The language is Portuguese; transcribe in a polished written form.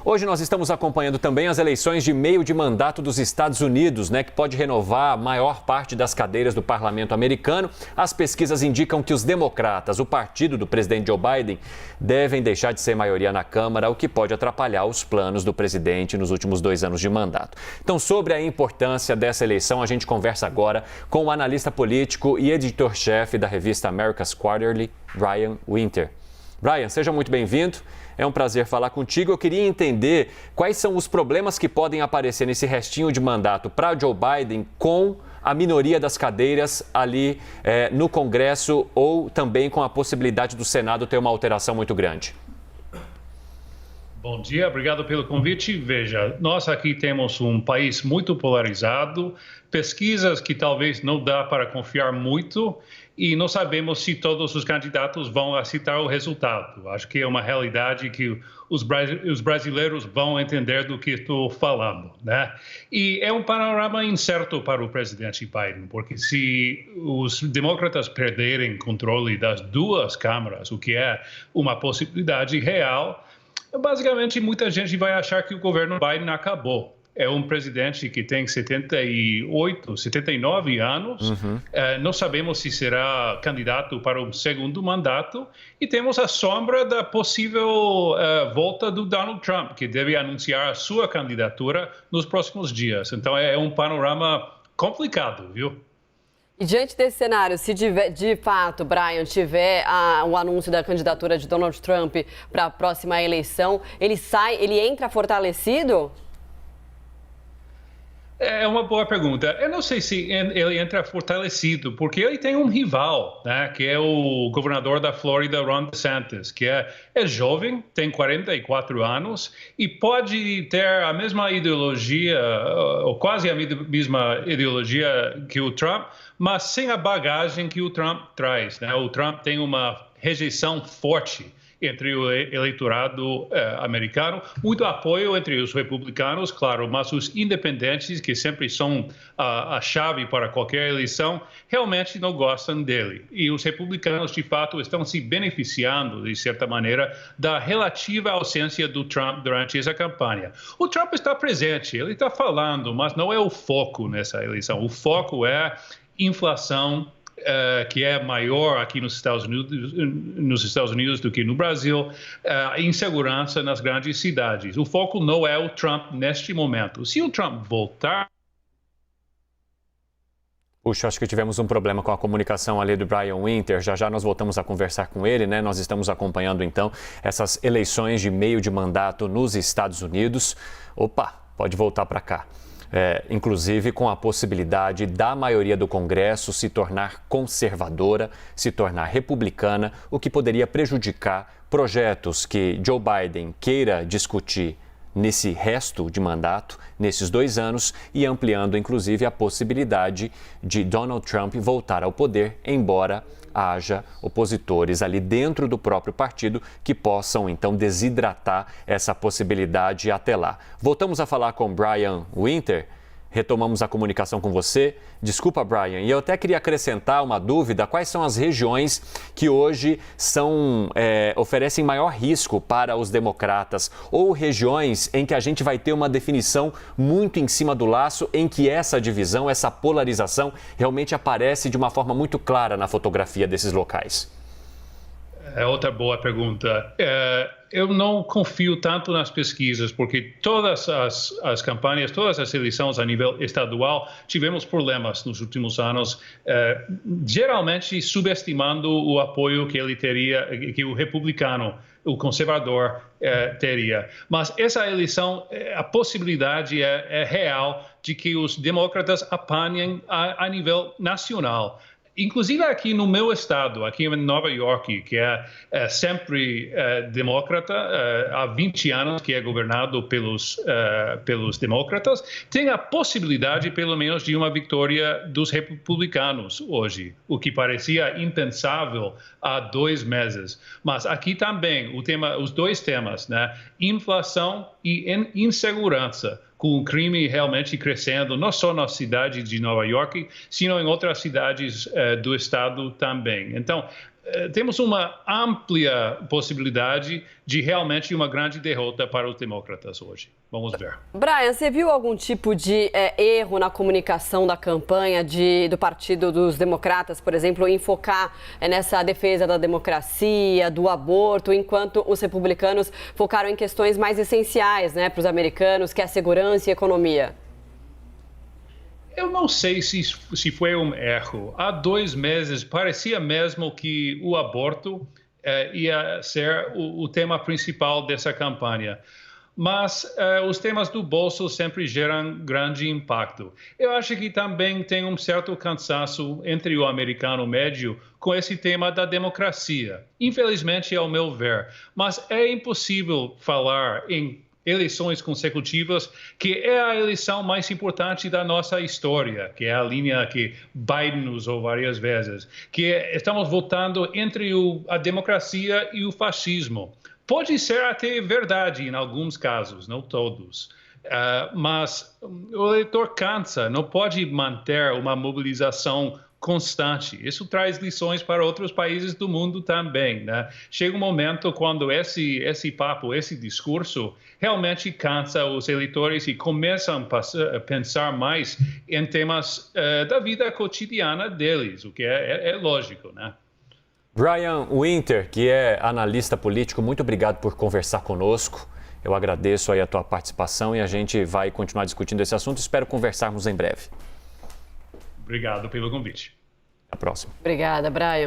Hoje nós estamos acompanhando também as eleições de meio de mandato dos Estados Unidos, que pode renovar a maior parte das cadeiras do parlamento americano. As pesquisas indicam que os democratas, o partido do presidente Joe Biden, devem deixar de ser maioria na Câmara, o que pode atrapalhar os planos do presidente nos últimos 2 anos de mandato. Então, sobre a importância dessa eleição, a gente conversa agora com o analista político e editor-chefe da revista America's Quarterly, Brian Winter. Brian, seja muito bem-vindo. É um prazer falar contigo. Eu queria entender quais são os problemas que podem aparecer nesse restinho de mandato para Joe Biden com a minoria das cadeiras ali no Congresso ou também com a possibilidade do Senado ter uma alteração muito grande. Bom dia, obrigado pelo convite. Veja, nós aqui temos um país muito polarizado, pesquisas que talvez não dá para confiar muito e não sabemos se todos os candidatos vão aceitar o resultado. Acho que é uma realidade que os brasileiros vão entender do que estou falando, né? E é um panorama incerto para o presidente Biden, porque se os democratas perderem controle das duas câmaras, o que é uma possibilidade real, basicamente, muita gente vai achar que o governo Biden acabou. É um presidente que tem 78, 79 anos. Não sabemos se será candidato para um segundo mandato. E temos a sombra da possível volta do Donald Trump, que deve anunciar a sua candidatura nos próximos dias. Então, é um panorama complicado, viu? E diante desse cenário, se de fato, Brian, tiver o anúncio da candidatura de Donald Trump para a próxima eleição, ele entra fortalecido? É uma boa pergunta. Eu não sei se ele entra fortalecido, porque ele tem um rival, né, que é o governador da Flórida, Ron DeSantis, que é jovem, tem 44 anos e pode ter a mesma ideologia, ou quase a mesma ideologia que o Trump, mas sem a bagagem que o Trump traz, né? O Trump tem uma rejeição forte entre o eleitorado americano, muito apoio entre os republicanos, claro, mas os independentes, que sempre são a chave para qualquer eleição, realmente não gostam dele. E os republicanos, de fato, estão se beneficiando, de certa maneira, da relativa ausência do Trump durante essa campanha. O Trump está presente, ele está falando, mas não é o foco nessa eleição. O foco é inflação, que é maior aqui nos Estados Unidos do que no Brasil, insegurança nas grandes cidades. O foco não é o Trump neste momento. Se o Trump voltar... Puxa, acho que tivemos um problema com a comunicação ali do Brian Winter. Já nós voltamos a conversar com ele, né? Nós estamos acompanhando, então, essas eleições de meio de mandato nos Estados Unidos. Opa, pode voltar para cá. Inclusive com a possibilidade da maioria do Congresso se tornar conservadora, se tornar republicana, o que poderia prejudicar projetos que Joe Biden queira discutir nesse resto de mandato, nesses 2 anos, e ampliando inclusive a possibilidade de Donald Trump voltar ao poder, embora haja opositores ali dentro do próprio partido que possam então desidratar essa possibilidade até lá. Voltamos a falar com Brian Winter. Retomamos a comunicação com você. Desculpa, Brian, e eu até queria acrescentar uma dúvida. Quais são as regiões que hoje oferecem maior risco para os democratas? Ou regiões em que a gente vai ter uma definição muito em cima do laço, em que essa divisão, essa polarização realmente aparece de uma forma muito clara na fotografia desses locais? É outra boa pergunta. Eu não confio tanto nas pesquisas, porque todas as campanhas, todas as eleições a nível estadual, tivemos problemas nos últimos anos, geralmente subestimando o apoio que ele teria, que o republicano, o conservador, teria. Mas essa eleição, a possibilidade é real de que os democratas apanhem a nível nacional. Inclusive aqui no meu estado, aqui em Nova York, que é sempre democrata, há 20 anos que é governado pelos democratas, tem a possibilidade, pelo menos, de uma vitória dos republicanos hoje, o que parecia impensável há 2 meses. Mas aqui também os 2 temas, né? Inflação e insegurança, com o crime realmente crescendo, não só na cidade de Nova York, sino em outras cidades do estado também. Então, temos uma ampla possibilidade de realmente uma grande derrota para os democratas hoje. Vamos ver. Brian, você viu algum tipo de erro na comunicação da campanha do Partido dos Democratas, por exemplo, em focar nessa defesa da democracia, do aborto, enquanto os republicanos focaram em questões mais essenciais, né, para os americanos, que é a segurança e a economia? Eu não sei se foi um erro. Há 2 meses parecia mesmo que o aborto ia ser o tema principal dessa campanha. Mas os temas do bolso sempre geram grande impacto. Eu acho que também tem um certo cansaço entre o americano médio com esse tema da democracia. Infelizmente, ao meu ver. Mas é impossível falar em eleições consecutivas, que é a eleição mais importante da nossa história, que é a linha que Biden usou várias vezes, que estamos votando entre a democracia e o fascismo. Pode ser até verdade em alguns casos, não todos. Mas o eleitor cansa, não pode manter uma mobilização constante. Isso traz lições para outros países do mundo também, né? Chega um momento quando esse papo, esse discurso realmente cansa os eleitores e começam a pensar mais em temas da vida cotidiana deles, o que é lógico, né? Brian Winter, que é analista político, muito obrigado por conversar conosco. Eu agradeço aí a tua participação e a gente vai continuar discutindo esse assunto. Espero conversarmos em breve. Obrigado pelo convite. Até a próxima. Obrigada, Brian.